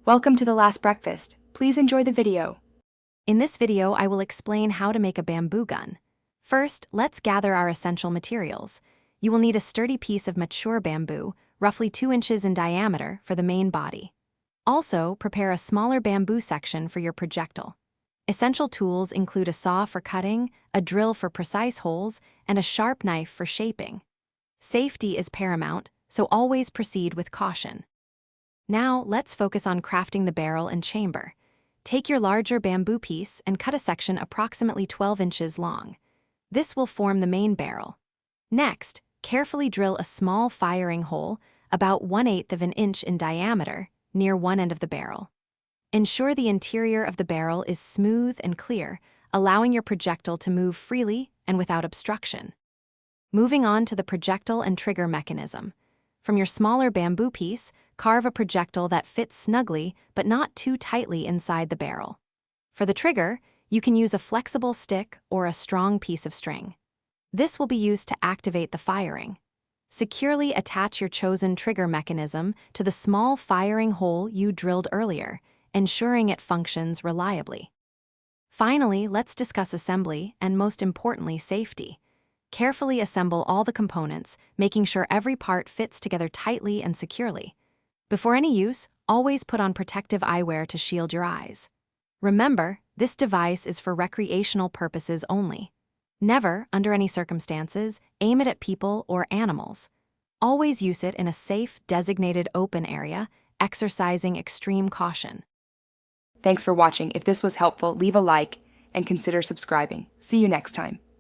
Welcome to the last breakfast. Please enjoy the video. In this video, I will explain how to make a bamboo gun. First, let's gather our essential materials. You will need a sturdy piece of mature bamboo, roughly 2 inches in diameter, for the main body. Also, prepare a smaller bamboo section for your projectile. Essential tools include a saw for cutting, a drill for precise holes, and a sharp knife for shaping. Safety is paramount, so always proceed with caution. Now, let's focus on crafting the barrel and chamber. Take your larger bamboo piece and cut a section approximately 12 inches long. This will form the main barrel. Next, carefully drill a small firing hole, about 1/8 of an inch in diameter, near one end of the barrel. Ensure the interior of the barrel is smooth and clear, allowing your projectile to move freely and without obstruction. Moving on to the projectile and trigger mechanism. From your smaller bamboo piece, carve a projectile that fits snugly but not too tightly inside the barrel. For the trigger, you can use a flexible stick or a strong piece of string. This will be used to activate the firing. Securely attach your chosen trigger mechanism to the small firing hole you drilled earlier, ensuring it functions reliably. Finally, let's discuss assembly and, most importantly, safety. Carefully assemble all the components, making sure every part fits together tightly and securely. Before any use, always put on protective eyewear to shield your eyes. Remember, this device is for recreational purposes only. Never, under any circumstances, aim it at people or animals. Always use it in a safe, designated open area, exercising extreme caution. Thanks for watching. If this was helpful, leave a like and consider subscribing. See you next time.